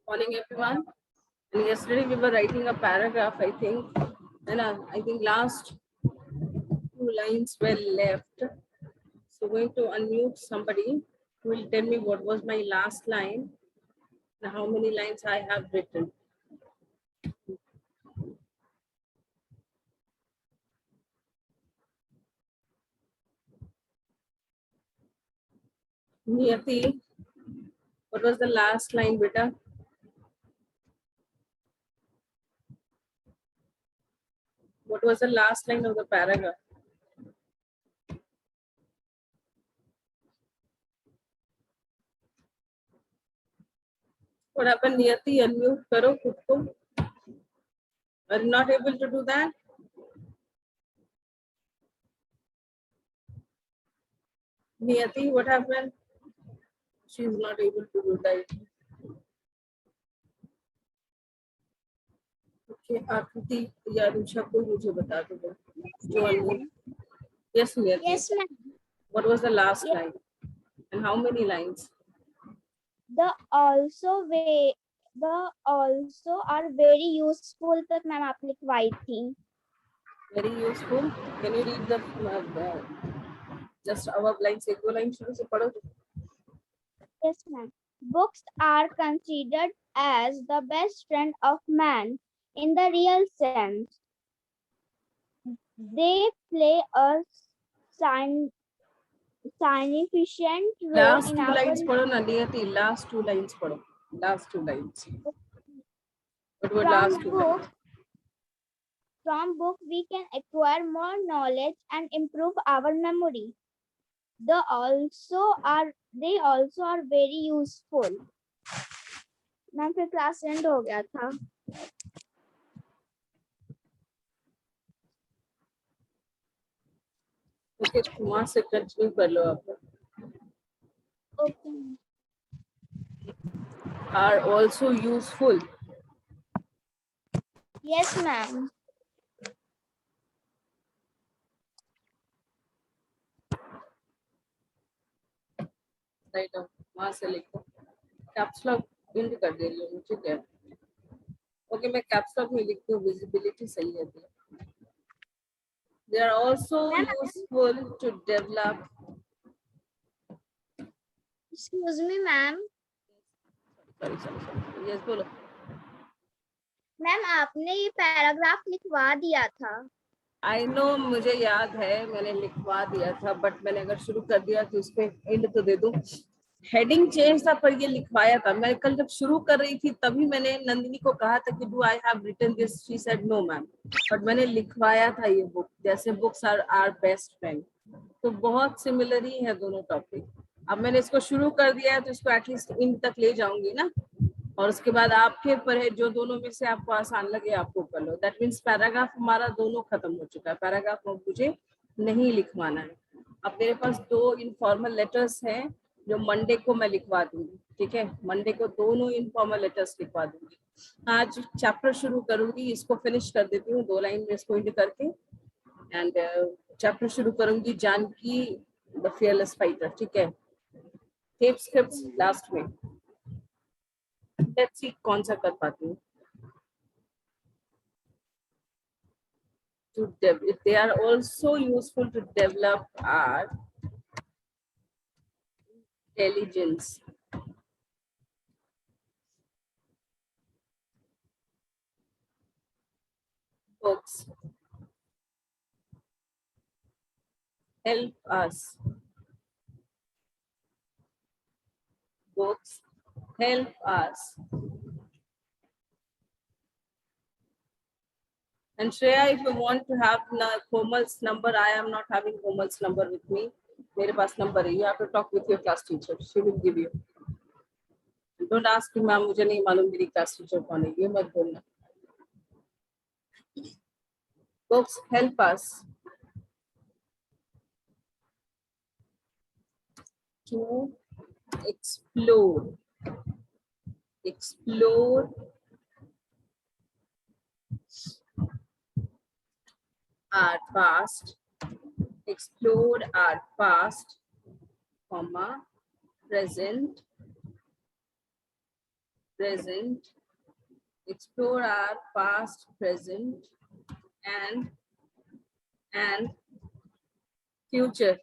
Morning, everyone. And yesterday we were writing a paragraph, I think, and I think last two lines were left. So going to unmute somebody who will tell me what was my last line and how many lines I have written. Niyati, what was the last line, beta? What was the last line of the paragraph? What happened, Niyati? Unmute karo khud ko. Are you not able to do that? Niyati, what happened? She is not able to do that. Okay, आकृति या रुषा को मुझे बता दो जो unmute. Yes, Niyati. Yes, ma'am. What was the last Yes. line? And how many lines? The also are very useful तक ma'am आप लिखवाई थी. Very useful. Can you read the just our lines? एक दो line शुरू से पढ़ो. Yes, ma'am. Books are considered as the best friend of man in the real sense. They play a significant role Last in two our lines पढ़ो ना नियति. Last two lines पढ़ो. Last two lines. What were last two lines? From book we can acquire more knowledge and improve our memory. They also are very useful. Ma'am फिर class and हो गया था. Okay, वहाँ से continue कर लो आप. Okay. Are also useful. Yes, ma'am. Right now, वहाँ से लिखो. Caps lock print कर दे रही हूँ. ठीक है. Okay, मैं caps lock में लिखती हूँ. Visibility सही है. They are also useful to develop. Excuse me, ma'am. Sorry. Yes, बोलो. मैम आपने ये पैराग्राफ लिखवा दिया था. I know, मुझे याद है मैंने लिखवा दिया था, बट मैंने अगर शुरू कर दिया तो इस पे एंड तो दे दूं. हेडिंग चेंज था पर ये लिखवाया था. मैं कल जब शुरू कर रही थी तभी मैंने नंदिनी को कहा था कि do I have written this. She said no ma'am, but मैंने लिखवाया था ये बुक. जैसे books are our best friend, तो बहुत सिमिलर ही है दोनों टॉपिक. अब मैंने इसको शुरू कर दिया है तो इसको एटलीस्ट एंड तक ले जाऊंगी ना, और उसके बाद आपके ऊपर है जो दोनों में से आपको आसान लगे आपको कर लो. दैट मीन्स पैराग्राफ हमारा दोनों खत्म हो चुका है. पैराग्राफ मुझे नहीं लिखवाना है. अब मेरे पास दो इनफॉर्मल लेटर्स हैं जो मंडे को मैं लिखवा दूंगी. ठीक है, मंडे को दोनों इनफॉर्मल लेटर्स लिखवा दूंगी. आज चैप्टर शुरू करूंगी, इसको फिनिश कर देती हूँ 2 लाइन में इसको एंड करके. एंड चैप्टर शुरू करूंगी जानकी द फियरलेस फाइटर. ठीक है, टेप स्क्रिप्ट्स लास्ट में. लेट्स सी कौन सा कर पाती हूँ. They are also useful to develop our intelligence. Books help us. Books help us. And Shreya, if you want to have Komal's number, I am not having Komal's number with me. मेरे पास number है. You have to talk with your class teacher. She will give you. Don't ask me, ma'am मुझे नहीं मालूम मेरी class teacher कौन है. ये मत बोलना. Books help us to explore our past, comma, present, present, explore our past, present, and future.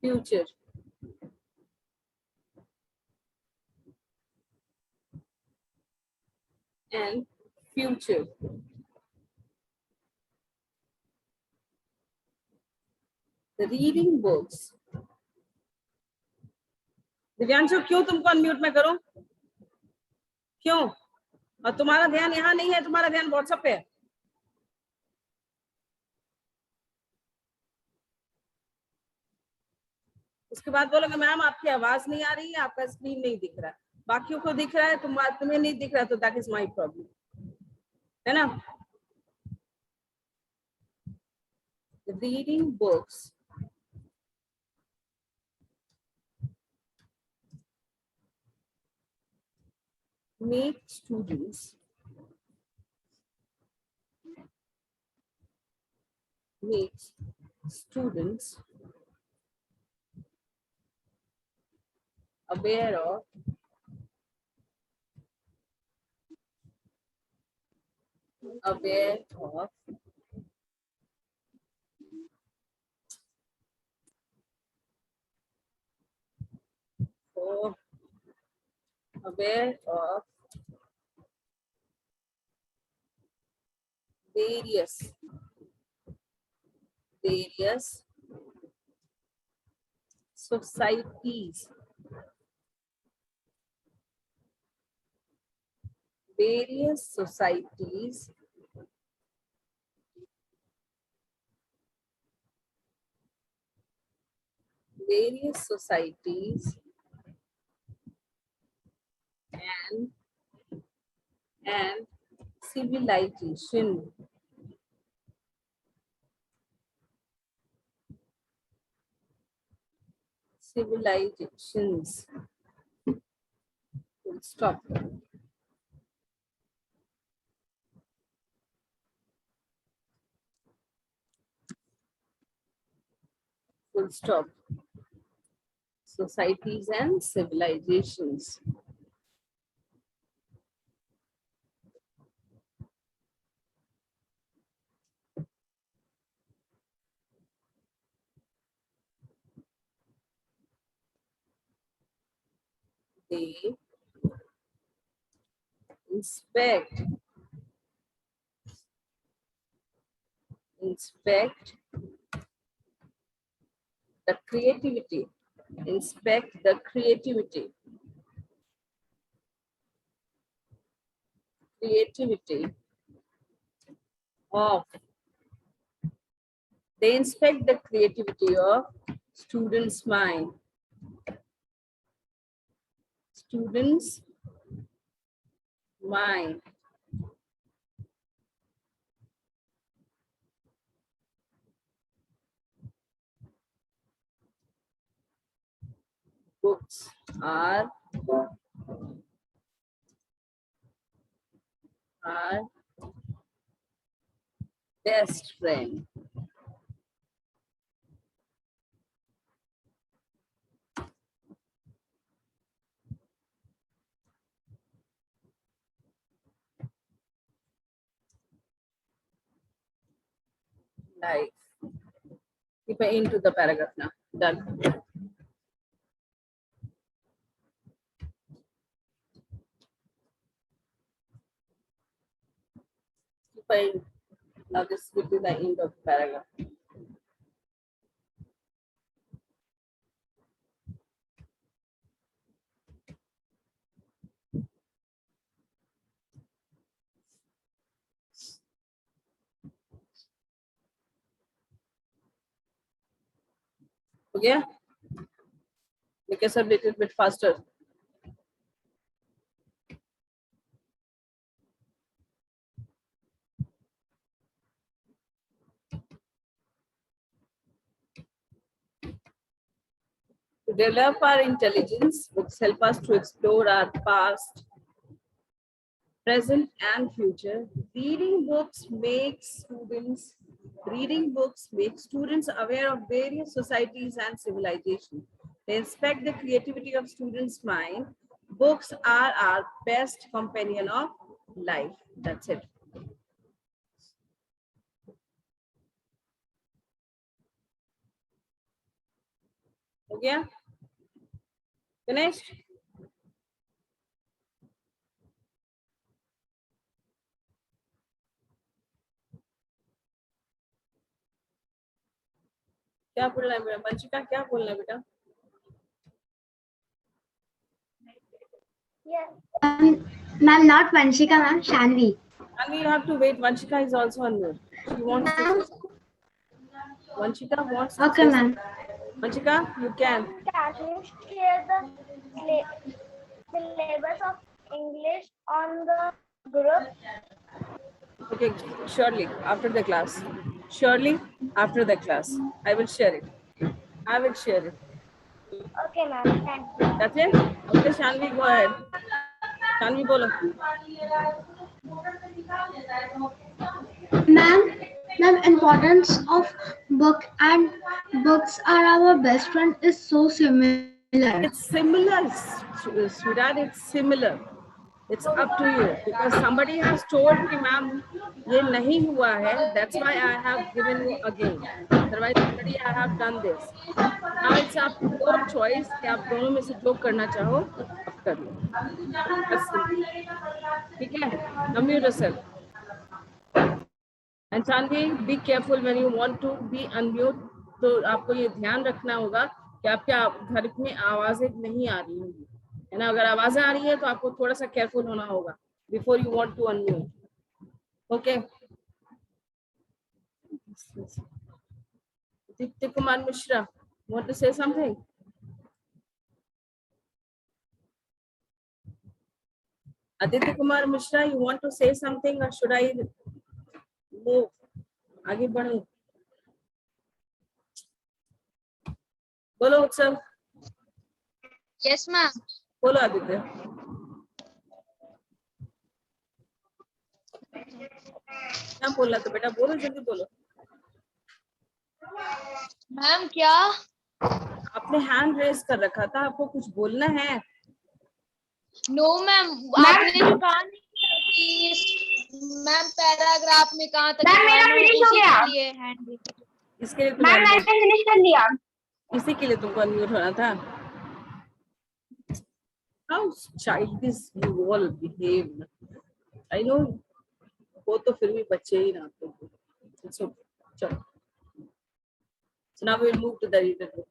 Future. And future. The reading books. Divyanshu क्यों तुमको अनम्यूट में करूं? क्यों? और तुम्हारा ध्यान यहाँ नहीं है, तुम्हारा ध्यान व्हाट्सएप पे है। उसके बाद बोलोगे मैम आपकी आवाज नहीं आ रही है, आपका स्क्रीन नहीं दिख रहा है, बाकियों को दिख रहा है, तुम्हें नहीं दिख रहा, तो दैट इज माय प्रॉब्लम, है ना? Reading books make students aware of various societies, and civilization. Civilizations. Full stop. Full stop. Societies and civilizations. They inspect the creativity. Inspect the creativity. Of. They inspect the creativity of students' mind. Students' mind. Books are best friend. Life. Keep it into the paragraph now. Done. Now this will be the end of the paragraph. Okay? Make yourself a little bit faster. To develop our intelligence, books help us to explore our past, present, and future. Reading books make students aware of various societies and civilizations. They inspect the creativity of students' mind. Books are our best companion of life. That's it. हो गया? Finished? क्या बोलना है बेटा? वंशिका क्या बोलना है बेटा? Ma'am, not Vanshika, ma'am, Shanvi. And we have to wait. Vanshika is also on mute. She wants to say something. Vanshika wants to Okay, say ma'am. something. Vanshika, you can. Can you share the syllabus of English on the group? Okay, surely after the class. Surely after the class. I will share it. I will share it. Okay, ma'am. Thank you. That's it? Okay, Shanvi, go ahead. Shanvi, bolo. Ma'am, importance of book and books are our best friend is so similar. It's similar, sweetheart. It's similar. It's up to you because somebody has told me, ma'am, ये नहीं हुआ है. That's why I have given you again. Otherwise, already I have done this. Now it's up to your choice कि आप दोनों में से जो करना चाहो आप कर लो. बस ठीक है? Unmute yourself. And Shanvi, be careful when you want to be unmute. तो आपको ये ध्यान रखना होगा कि आपके घर में आवाजें नहीं आ रही होंगी, है ना? अगर आवाजें आ रही है तो आपको थोड़ा सा केयरफुल होना होगा before you want to unmute. Okay. Dipti Kumar Mishra, want to say something? Aditya Kumar Mishra, you want to say something or should I move? आगे बढ़ो. बोलो उत्सव. Yes, ma'am. बोलो आदित्य. क्या बोलना तो बेटा? बोलो, जल्दी बोलो. मैम क्या? आपने हैंड रेज कर रखा था, आपको कुछ बोलना है? नो मैम, आपने जो कहा नहीं मैम पैराग्राफ में कहाँ तक फिनिश हो गया। इसके लिए मैम मैंने फिनिश कर दिया। इसी के लिए तुमको अनम्यूट होना था. How childish you all behave. I know. वो तो फिर भी बच्चे ही ना तो. चलो. So now we'll move to the reader book.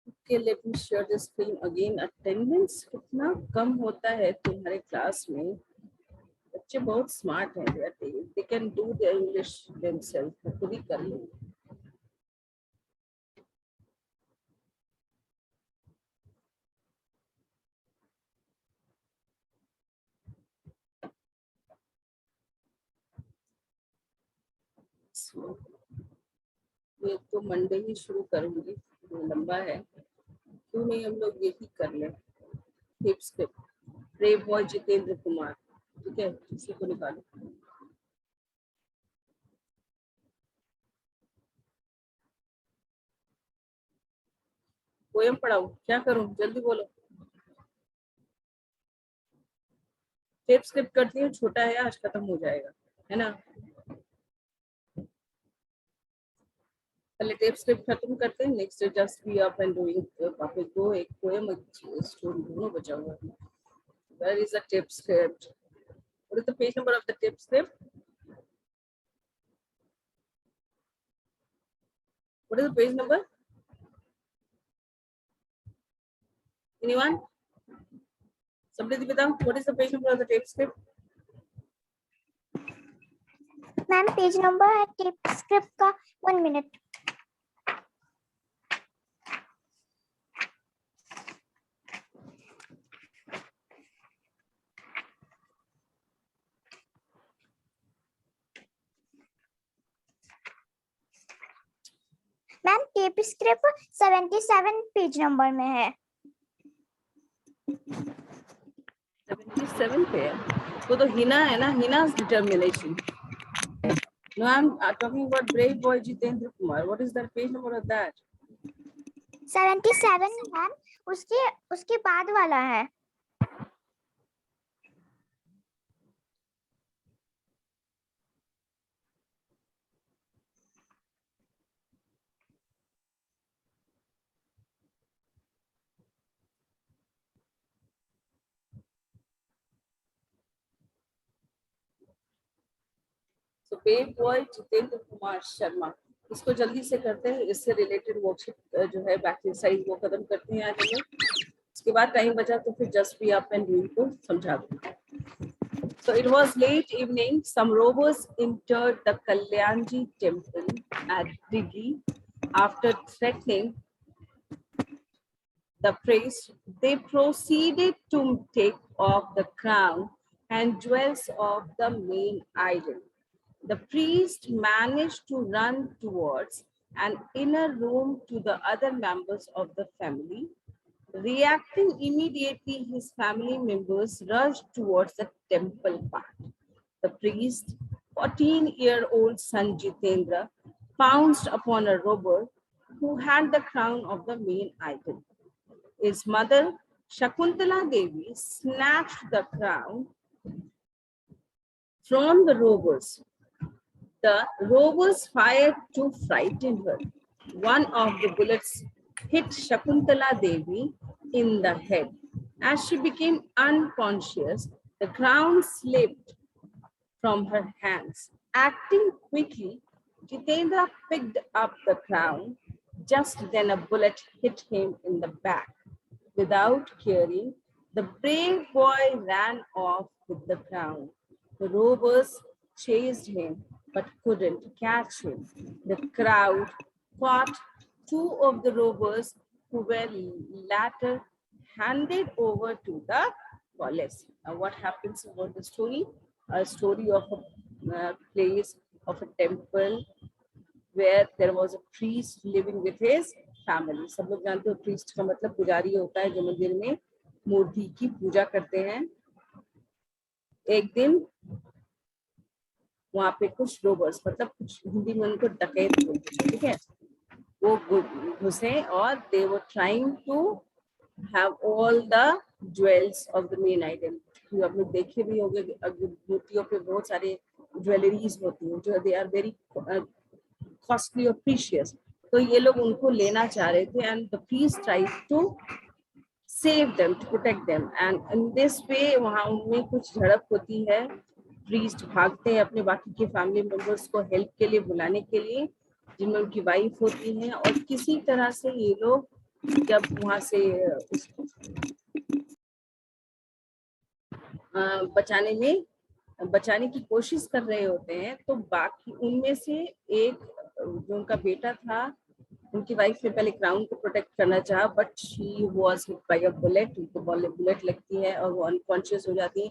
Okay, let me share the screen again. Attendance कितना कम होता है तुम्हारे क्लास में. बच्चे बहुत स्मार्ट हैं. They can do the English themselves. खुद ही कर लेंगे. ये तो मंडे ही शुरू करूंगी, लंबा है. क्यों नहीं हम लोग ये ही कर लें. टिप्स पे ब्रेव बॉय जितेंद्र कुमार. ठीक है, इसी को निकालो. पोएम पढ़ाऊं? क्या करूं? जल्दी बोलो. टेप स्क्रिप्ट करती हूँ, छोटा है, आज खत्म हो जाएगा, है ना? पहले टेप स्क्रिप्ट खत्म करते हैं. Next just be up and doing. वापस दो, एक पोएम स्टोरी दोनों बचा हुआ है. Where is the tape script? What is the page number of the tape script? What is the page number? Anyone? Somebody बताओ. What is the page number of the tape script? Ma'am page number है tape script का 1 minute. Ma'am tape script 77 page number में है. 77 पे है. वो तो हिना है ना, हिना's determination. No, I'm talking about Brave Boy Jitendra Kumar. What is the page number of that? 77 ma'am, उसके बाद वाला है। So babe boy Jitendra Kumar Sharma, इसको जल्दी से करते हैं, इससे रिलेटेड वर्कशीट जो है बैक एक्सरसाइज वो खत्म करते हैं आज हम लोग। उसके बाद टाइम बचा तो फिर just be up and doing को समझा दूंगा। So it was late evening. Some robbers entered the Kalyanji temple at Diggi. After threatening the priest, they proceeded to take off the crown and jewels of the main idol. The priest managed to run towards an inner room to the other members of the family. Reacting immediately, his family members rushed towards the temple part. The priest, 14-year-old son Jitendra, pounced upon a robber who had the crown of the main idol. His mother, Shakuntala Devi, snatched the crown from the robbers. The robbers fired to frighten her. One of the bullets hit Shakuntala Devi in the head. As she became unconscious, the crown slipped from her hands. Acting quickly, Jitendra picked up the crown. Just then a bullet hit him in the back. Without caring, the brave boy ran off with the crown. The robbers chased him but couldn't catch him. The crowd caught two of the robbers who were later handed over to the police. Now what happens about the story? A story of a place, of a temple where there was a priest living with his family. सब लोग जानते हो priest का मतलब पुजारी होता है जो मंदिर में मूर्ति की पूजा करते हैं। एक दिन वहां पे कुछ रोबर्स, मतलब कुछ हिंदी में उनको डकैत बोलते हैं, ठीक है, वो घुसे और they were trying to have all the jewels of the main idol. आप लोग देखे भी होंगे मूर्तियों पे बहुत सारे ज्वेलरीज होती हैं जो they are very costly or precious. तो ये लोग उनको लेना चाह रहे थे and the priest tried to save them, to protect them, and in this way वहाँ उनमें कुछ झड़प होती है। priest भागते हैं अपने बाकी के फैमिली मेंबर्स को हेल्प के लिए बुलाने के लिए, जिनमें उनकी वाइफ होती है, और किसी तरह से ये लोग जब वहाँ से बचाने की कोशिश कर रहे होते हैं, तो बाकी उनमें से एक जो उनका बेटा था, उनकी वाइफ ने पहले क्राउन को प्रोटेक्ट करना चाहा but she was hit by a bullet, उनको बुलेट लगती है और वो अनकॉन्शियस हो जाती है।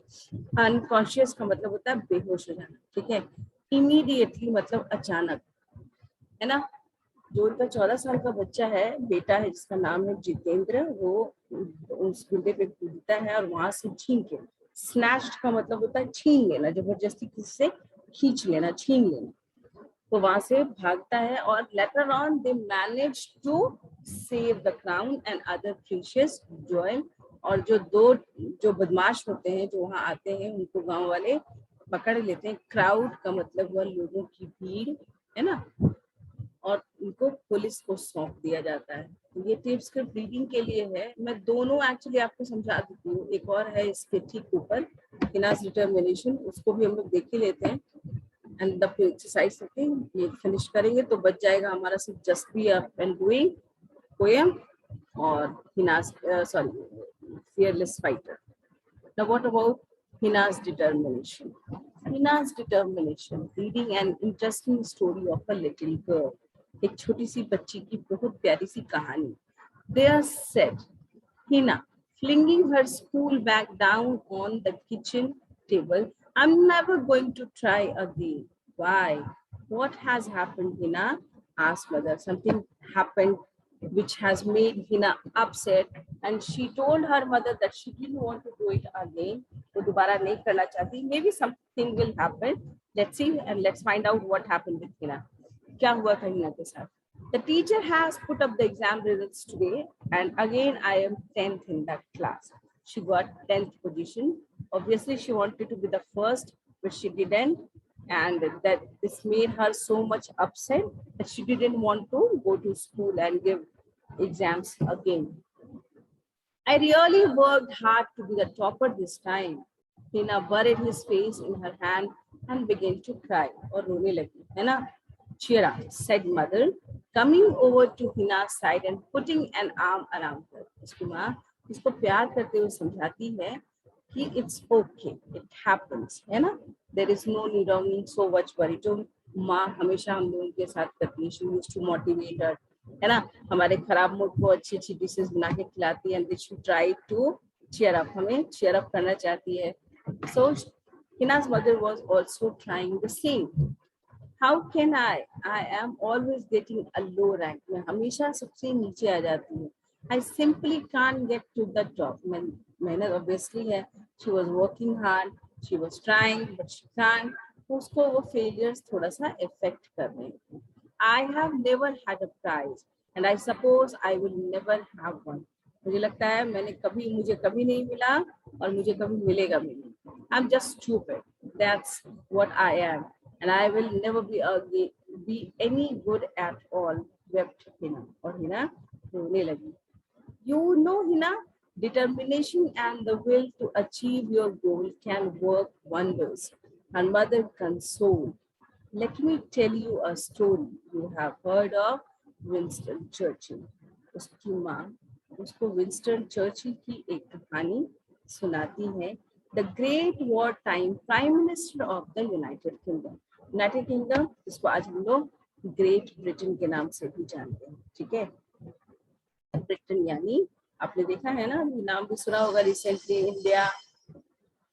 अनकॉन्शियस का मतलब होता है बेहोश हो जाना, ठीक है, इमीडिएटली मतलब अचानक, है ना। जो उनका 14 साल का बच्चा है, बेटा है, जिसका नाम है जितेंद्र, वो उस गुड्डे पे कूदता है और वहां से छीन के, स्नैच्ड का मतलब होता है छीन लेना, जबरदस्ती किसी से खींच लेना, छीन लेना, तो वहां से भागता है और later on they manage to save the crown and other precious joy. और जो बदमाश होते हैं जो वहां आते हैं उनको गांव वाले पकड़ लेते हैं। क्राउड का मतलब हुआ लोगों की भीड़, है ना, और उनको पुलिस को सौंप दिया जाता है। ये टिप्स सिर्फ रीडिंग के लिए है, मैं दोनों एक्चुअली आपको समझा देती हूँ। एक और है इसके ठीक ऊपर, हिनाज डिटर्मिनेशन, उसको भी हम लोग देख ही लेते हैं एंड द एक्सरसाइज ये फिनिश करेंगे तो बच जाएगा हमारा सिर्फ just be up and doing poem और Hina's fearless fighter. Now what about Hina's determination? Hina's determination, reading an interesting story of a little girl. एक छोटी सी बच्ची की बहुत प्यारी सी कहानी। There said Hina, flinging her school bag down on the kitchen table, I'm never going to try again. Why? What has happened, Hina? Asked mother. Something happened which has made Hina upset, and she told her mother that she didn't want to do it again. वो दोबारा नहीं करना चाहती. Maybe something will happen. Let's see and let's find out what happened with Hina. क्या हुआ था हिना के साथ? The teacher has put up the exam results today, and again I am 10th in that class. She got 10th position. Obviously, she wanted to be the first, but she didn't. And that this made her so much upset that she didn't want to go to school and give exams again. I really worked hard to be the topper this time. Hina buried his face in her hand and began to cry. और रोने लगी, है ना? Cheer up, said mother, coming over to Hina's side and putting an arm around her. उसकी माँ इसको प्यार करते हुए समझाती है कि it's okay, it happens, है ना? There is no need of being so much worried. जो माँ हमेशा हम लोगों के साथ करती है, she used to motivate her, है ना? हमारे खराब मूड को अच्छी अच्छी डिशेस बना के खिलाती है, and they should try to cheer up, हमें cheer up करना चाहती है. So Hina's mother was also trying the same. How can I am always getting a low rank. मैं हमेशा सबसे नीचे आ जाती हूँ. I simply can't get to the top. मेहनत obviously है. She was working hard. She was trying, but she can't. उसको वो failures थोड़ा सा affect कर रहे हैं. I have never had a prize, and I suppose I will never have one. मुझे लगता है मुझे कभी नहीं मिला और मुझे कभी मिलेगा भी नहीं. I'm just stupid. That's what I am. And I will never be any good at all, wept Hina. और Hina रोने लगी. You know, Hina, determination and the will to achieve your goal can work wonders. Her mother consoled. Let me tell you a story. You have heard of Winston Churchill. उसकी माँ उसको Winston Churchill की एक कहानी सुनाती है. The great wartime Prime Minister of the United Kingdom. United kingdom जिसको आज हम लोग ग्रेट ब्रिटेन के नाम से भी जानते हैं. ठीक है, ब्रिटेन यानी आपने देखा है ना, नाम भी सुना होगा. रिसेंटली इंडिया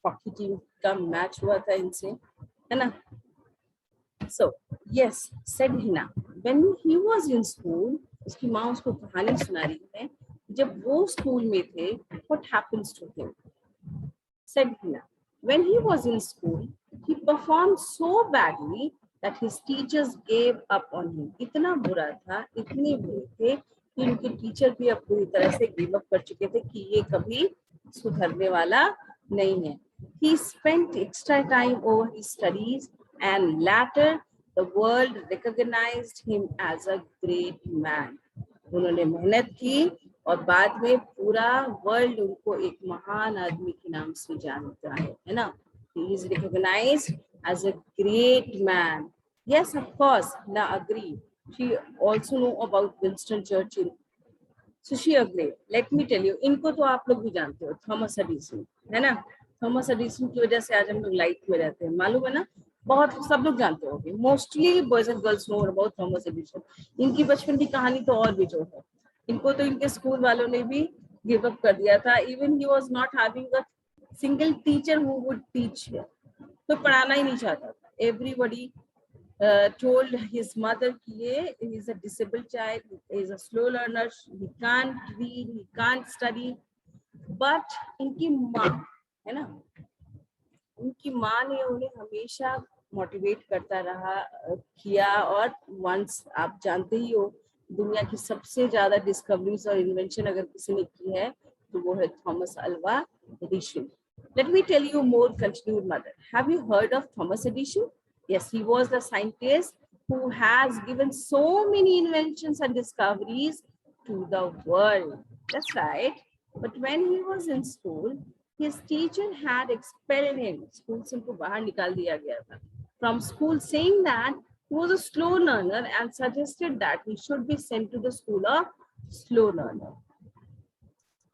हॉकी टीम का मैच हुआ था इनसे, है ना. So yes, said Hina, when he was in school, उसकी माँ उसको कहानी सुना रही है. जब वो स्कूल में थे, what happens to him? Said Hina, when he was in school, he performed so badly that his teachers gave up on him. इतना बुरा था, इतने बुरे थे कि उनके टीचर भी अब पूरी तरह से गिव अप कर चुके थे कि ये कभी सुधरने वाला नहीं है. He spent extra time over his studies and later the world recognized him as a great man. उन्होंने मेहनत की और बाद में पूरा वर्ल्ड उनको एक महान आदमी के नाम से जानता है ना. He is recognized as a great man. Yes, of course, Hina agreed. She also know about Winston Churchill. So she agreed. Let me tell you, इनको तो आप लोग भी जानते हो, थॉमस एडिसन, है ना. थॉमस एडिसन की वजह से आज हम लोग लाइफ में रहते हैं, मालूम है ना. बहुत सब लोग जानते होंगे. Mostly boys and girls know about Thomas Edison. इनकी बचपन की कहानी तो और भी जो है. इनको तो इनके स्कूल वालों ने भी गिव अप कर दिया था. Even he was not having a single teacher who would teach him. तो पढ़ाना ही नहीं चाहता था. एवरीबडी told his mother कि ये he is a disabled child, he is a slow learner, he can't read, he can't study. But इनकी माँ है ना, उनकी माँ ने उन्हें हमेशा मोटिवेट करता रहा किया. और वंस आप जानते ही हो, दुनिया की सबसे ज्यादा डिस्कवरीज और इन्वेंशन अगर किसी ने की है तो वो है Thomas Alva Edison. Let me tell you more, continued mother. Have you heard of Thomas Edison? Yes, he was the scientist who has given so many inventions and discoveries to the world. That's right. But when he was in school, his teacher had expelled him. School से उनको बाहर निकाल दिया गया था. From school, saying that he was a slow learner and suggested that he should be sent to the school of slow learner.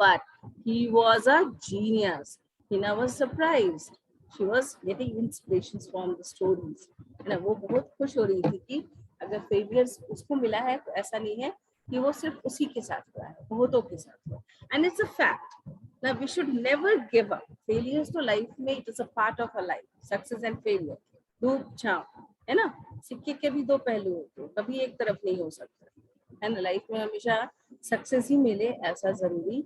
But he was a genius. Hina was surprised. She was getting inspirations from the stories. ना वो बहुत खुश हो रही थी कि अगर failures उसको मिला है तो ऐसा नहीं है कि वो सिर्फ उसी के साथ हुआ है, बहुतों के साथ हुआ. And it's a fact. Now we should never give up. Failures तो लाइफ में it is a part of our life. Success and failure. धूप छांव है ना, सिक्के के भी दो पहलू होते हैं, कभी एक तरफ नहीं हो सकता है ना. लाइफ में हमेशा सक्सेस ही मिले ऐसा जरूरी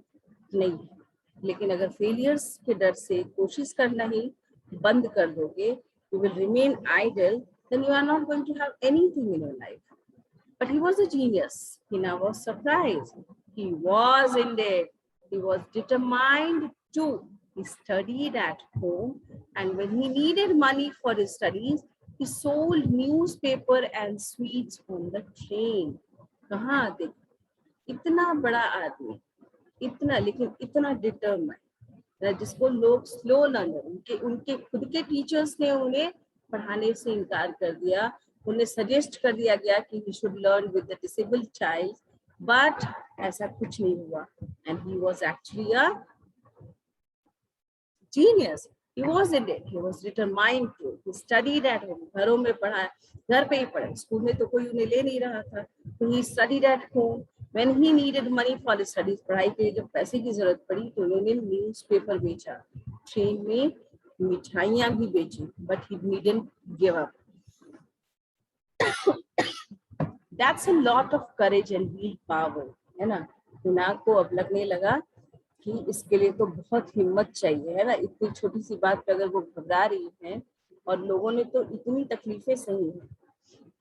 नहीं है. लेकिन अगर फेलियर्स के डर से कोशिश करना ही बंद कर दोगे, you will remain idle, then you are not going to have anything in your life. But he was a genius. Hina was surprised. He was indeed. He was determined too. He studied at home, and when he needed money for his studies, he sold newspaper and sweets on the train. कहाँ देख, इतना बड़ा आदमी, इतना, लेकिन इतना determined, जिसको लोग स्लो लर्नर, उनके उनके खुद के टीचर्स ने उन्हें पढ़ाने से इनकार कर दिया, उन्हें सजेस्ट कर दिया गया कि he should learn with the disabled child, but ऐसा कुछ नहीं हुआ, and he was actually a genius. He was indeed. He was determined to. He studied at home. घरों में पढ़ा, घर पे ही पढ़ा, स्कूल में तो कोई उन्हें ले नहीं रहा था. तो he studied at home. When he needed money for his studies, पढ़ाई के लिए जब पैसे की जरूरत पड़ी तो उन्होंने न्यूज़पेपर बेचा, ट्रेन में मिठाइयाँ भी बेची, but he didn't give up. That's a lot of courage and willpower, है ना. हिना को अब लगने लगा कि इसके लिए तो बहुत हिम्मत चाहिए, है ना. इतनी छोटी सी बात पे अगर वो घबरा रही हैं और लोगों ने तो इतनी तकलीफें सही हैं.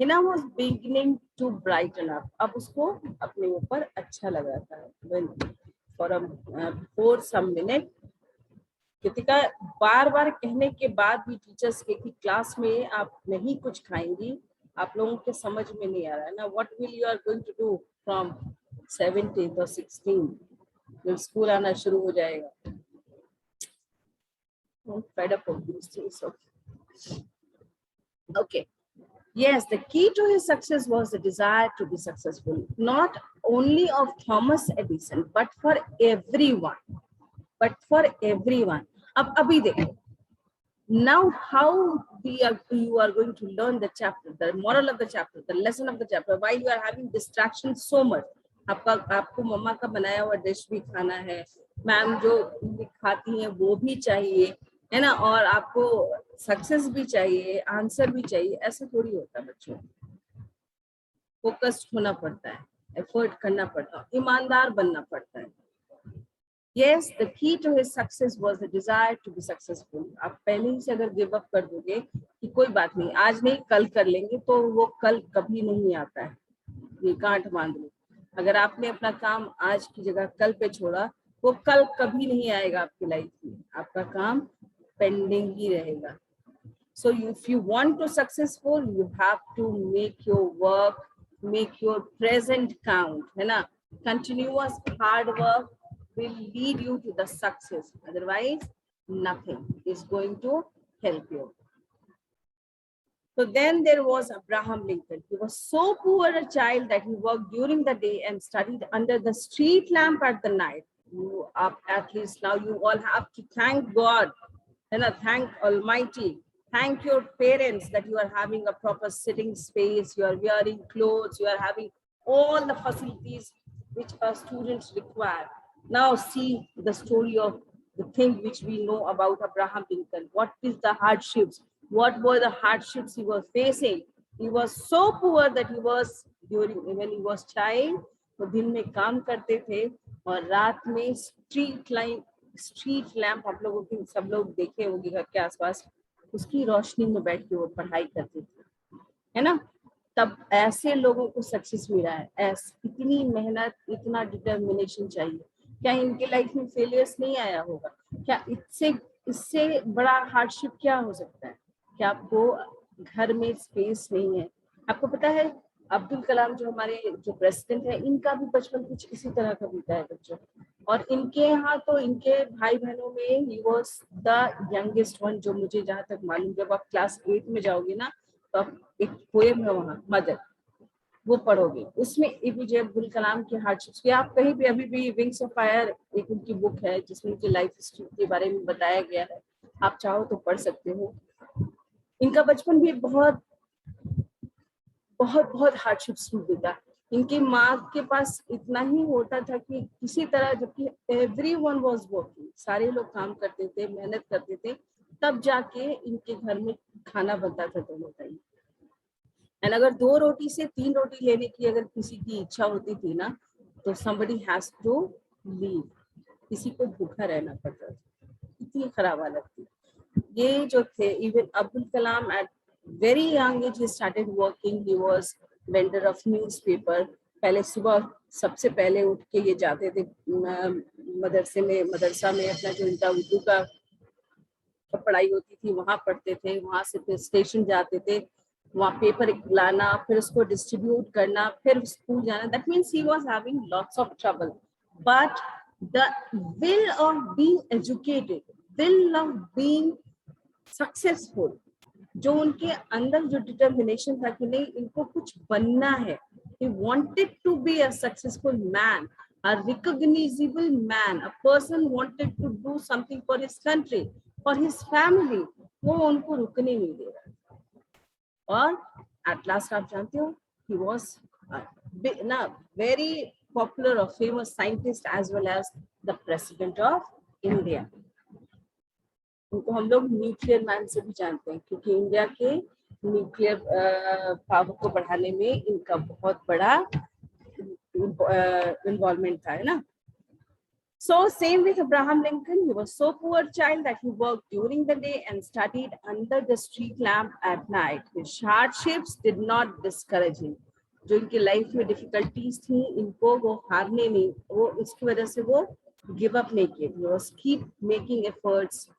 Hina was beginning to brighten up. अब उसको अपने ऊपर अच्छा लगा था. When for some minute, Kritika बार बार कहने के बाद भी टीचर्स के कि क्लास में आप नहीं कुछ खाएंगी, आप लोगों के समझ में नहीं आ रहा है ना. What will you are going to do from 17th or 16th? जब स्कूल आना शुरू हो जाएगा. I'm fed up of these things. Okay. Yes, the key to his success was the desire to be successful, not only of Thomas Edison, but for everyone. But for everyone. अब अभी देखो. Now, how you are going to learn the chapter, the moral of the chapter, the lesson of the chapter, while you are having distractions so much. आपको मम्मा का बनाया हुआ dish भी खाना है, मैम जो खाती हैं वो भी चाहिए, है ना, और आपको सक्सेस भी चाहिए, आंसर भी चाहिए. ऐसा थोड़ी होता है बच्चों. फोकस्ड होना पड़ता है, एफर्ट करना पड़ता है, ईमानदार बनना पड़ता है. Yes, the key to his success was the desire to be successful. आप पहले ही से अगर गिव अप कर दोगे कि कोई बात नहीं, आज नहीं कल कर लेंगे, तो वो कल कभी नहीं आता है. ये गांठ बांध लो. अगर आपने अपना काम आज की जगह कल पे छोड़ा, वो कल कभी नहीं आएगा आपकी लाइफ में. आपका काम पेंडिंग ही रहेगा. So if you want to successful, you have to make your work, make your present count, है ना. Continuous hard work will lead you to the success. Otherwise, nothing is going to help you. So then there was Abraham Lincoln. He was so poor a child that he worked during the day and studied under the street lamp at the night. You up at least now you all have to thank God and thank Almighty. Thank your parents that you are having a proper sitting space, you are wearing clothes, you are having all the facilities which our students require. Now see the story of the thing which we know about Abraham Lincoln. What is the hardships? What were the hardships he was facing? He was so poor that he was when he was child, तो दिन में काम करते थे और रात में street lamp आप लोगों की सब लोग देखे होंगे घर के आसपास, उसकी रोशनी में बैठ के वो पढ़ाई करते थे, है ना. तब ऐसे लोगों को सक्सेस मिला है. इतनी मेहनत, इतना डिटर्मिनेशन चाहिए. क्या इनके लाइफ में फेलियर्स नहीं आया होगा? क्या इससे बड़ा हार्डशिप क्या हो सकता है? कि आपको घर में स्पेस नहीं है. आपको पता है अब्दुल कलाम जो हमारे जो प्रेसिडेंट है, इनका भी बचपन कुछ इसी तरह का बीता है बच्चों. और इनके यहाँ तो इनके भाई बहनों में he was the youngest one, जो मुझे जहाँ तक मालूम. जब आप क्लास 8 में जाओगे ना, तो आप एक पोएम है वहाँ मदर, वो पढ़ोगे. उसमें एपीजे अब्दुल कलाम की हार्डशिप्स, आप कहीं भी अभी भी विंग्स ऑफ फायर एक उनकी बुक है जिसमें उनकी लाइफ हिस्ट्री के बारे में बताया गया है. आप चाहो तो पढ़ सकते हो. इनका बचपन भी बहुत बहुत बहुत हार्डशिप्स में बीता. इनकी माँ के पास इतना ही होता था कि किसी तरह, जबकि एवरीवन वाज वर्किंग, सारे लोग काम करते थे, मेहनत करते थे, तब जाके इनके घर में खाना बनता था दोनों टाइम. एंड अगर 2 रोटी से 3 रोटी लेने की अगर किसी की इच्छा होती थी ना, तो somebody has to leave. किसी को भूखा रहना पड़ता था. इतनी खराब हालत थी. ये जो थे, even Abdul Kalam at very young age he started working. He was vendor of newspaper. पहले सुबह सबसे पहले उठ के ये जाते थे मदरसा में अपना जो इनका उर्दू का पढ़ाई होती थी वहां पढ़ते थे, वहां से फिर स्टेशन जाते थे, वहाँ पेपर लाना, फिर उसको डिस्ट्रीब्यूट करना, फिर स्कूल जाना। That means he was having lots of trouble, but the will of being educated, will of being successful, जो उनके अंदर जो डिटर्मिनेशन था कि नहीं इनको कुछ बनना है, he wanted to be a successful man, a recognizable man, a person wanted to do something for his country, for his family, वो उनको रुकने नहीं दे रहा। और at last आप जानते हो he was a very popular or famous scientist as well as the president of India। उनको हम लोग न्यूक्लियर मैन से भी जानते हैं क्योंकि इंडिया के न्यूक्लियर पावर को बढ़ाने में इनका बहुत बड़ा इन्वॉल्वमेंट था, है ना। So same with Abraham Lincoln, he was so poor child that he worked during the day and studied under the street lamp at night. His hardships did not discourage him. जो इनकी life में difficulties थी इनको वो हारने नहीं, वो इसकी वजह से वो गिव अप नहीं किए। He was keep making efforts,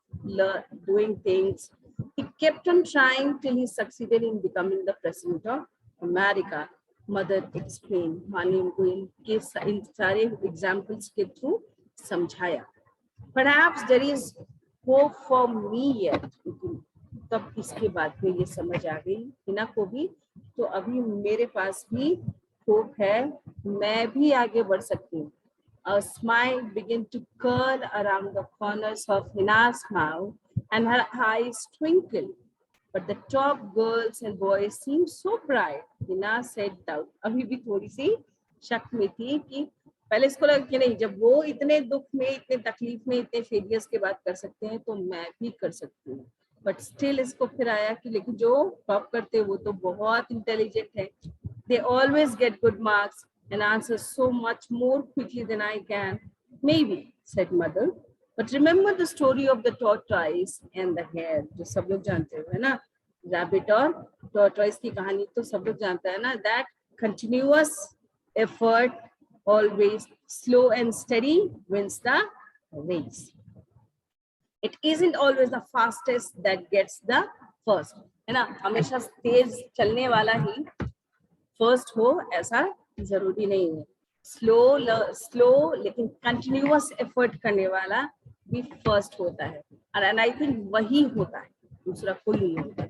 doing things. He kept on trying till he succeeded in becoming the president of America. Mother explained, मानी उनको इनके इन सारे एग्जाम्पल्स के थ्रू समझाया। Perhaps there is hope for me yet. तब इसके बाद में ये समझ आ गई हिना को भी, तो अभी मेरे पास भी होप है, मैं भी आगे बढ़ सकती हूँ। A smile began to curl around the corners of Hina's mouth and her eyes twinkled. But the top girls and boys seemed so bright. Hina said doubt. अभी भी थोड़ी सी शक में थी कि पहले इसको लगा कि नहीं, जब वो इतने दुख में, इतने तकलीफ में, इतने फेलियर्स के बाद कर सकते हैं तो मैं भी कर सकती हूँ। बट स्टिल इसको फिर आया कि लेकिन जो टॉप करते हैं वो तो बहुत इंटेलिजेंट है, they always get good marks and answer so much more quickly than I can. Maybe, said mother. But remember the story of the tortoise and the hare, जो सब लोग जानते हो, है ना, रैबिट और टॉर्टॉइस की कहानी तो सब लोग जानते हैं ना। That continuous effort, always slow and steady, wins the race. It isn't always the fastest that gets the first, है ना, हमेशा तेज चलने वाला ही फर्स्ट हो ऐसा जरूरी नहीं है। स्लो लेकिन कंटिन्यूअस एफर्ट करने वाला भी फर्स्ट होता है, एंड आई थिंक वही होता है, दूसरा कोई नहीं होता।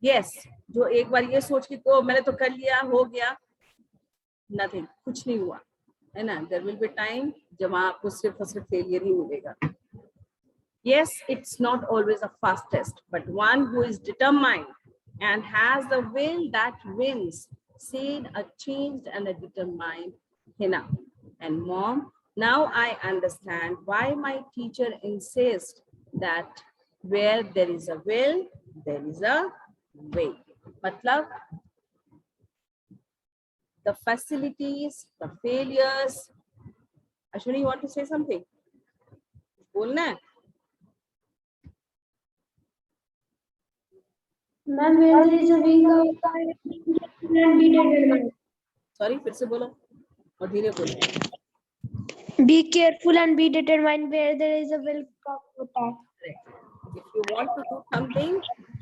यस, जो एक बार ये सोच के तो मैंने तो कर लिया, हो गया, नथिंग, कुछ नहीं हुआ, है ना। देयर विल बी टाइम जब आपको सिर्फ और सिर्फ फेलियर ही मिलेगा। Yes, it's not always the fastest, but one who is determined and has the will that wins, said a changed and a determined Hina. And mom, now I understand why my teacher insists that where there is a will, there is a way. Matlab, the facilities, the failures. Ashwini, you want to say something? बोलना है? Ma'am, where there is a will, and be determined. Sorry, फिर से बोलो और धीरे बोलो। Be careful and be determined. Where there is a will, होता है। If you want to do something,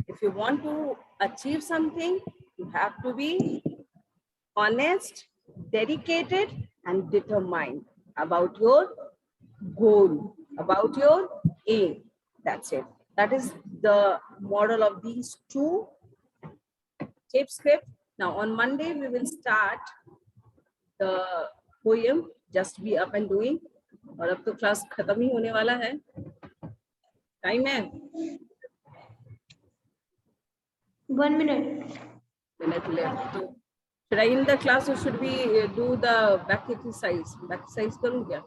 if you want to achieve something, you have to be honest, dedicated, and determined about your goal, about your aim. That's it. That is the model of these two tape script. Now on Monday we will start the poem Just Be Up and Doing. और अब तो class खत्म ही होने वाला है, time है 1 minute. minute left. So should I end the class or should we do the back exercise? Back exercise करूँ क्या?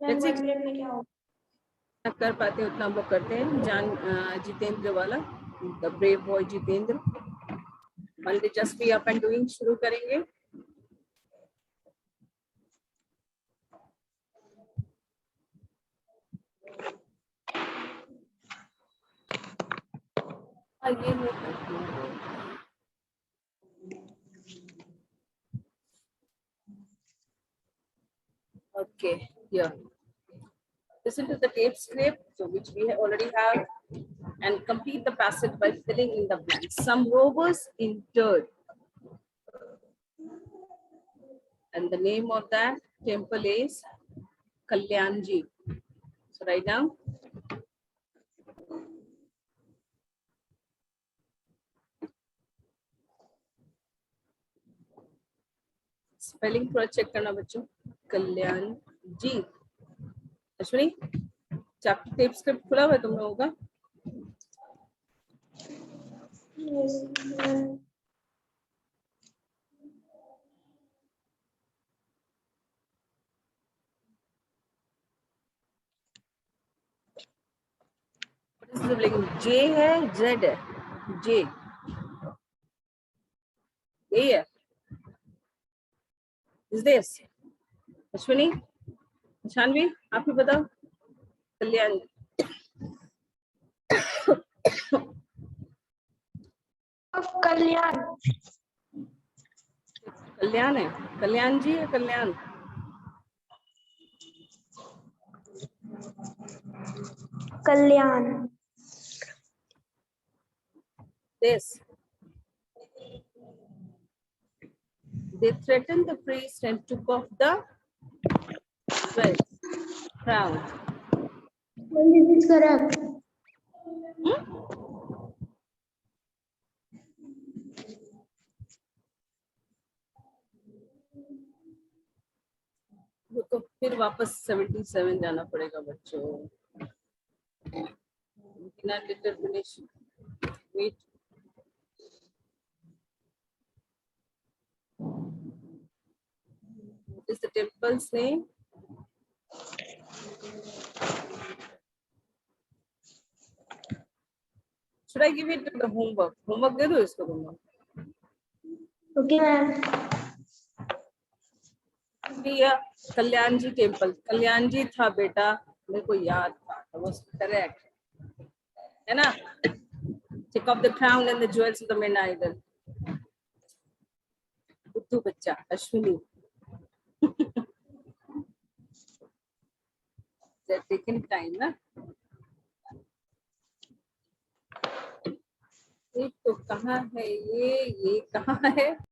Ma'am, Let's 1 minute में क्या होगा? कर पाते हैं उतना हम लोग करते हैं। जितेंद्र वाला, the brave boy Jitendra. Monday just be up and doing शुरू करेंगे। ये Okay, here. Listen to the tape script, so which we already have, and complete the passage by filling in the blanks. Some rovers entered, and the name of that temple is Kalyanji. So write down. Spelling थोड़ा check करना बच्चों. कल्याण जी. Ashwini, chapter tape script खुला हुआ है तुम लोगों का? जे है, जेड है? जे यही है. Is this? अश्विनी, शानवी, आप ही बताओ. कल्याण. कल्याण. कल्याण है? कल्याण जी है? कल्याण? कल्याण. This. They threatened the priest and took off the crown. This is correct. वो तो फिर वापस 77 जाना पड़ेगा बच्चों. बिना determination. Wait. What is the temple's name? Should I give it the homework? Homework दे दो इसको तुम लोग. Okay, ma'am. कल्याण जी टेम्पल. कल्याण जी था बेटा, मेरे को याद था. Was correct. है ना? Take off the crown and the jewels of the main idol. बुद्धू बच्चा अश्विनी. They're taking time ना. एक तो कहाँ है ये कहाँ है?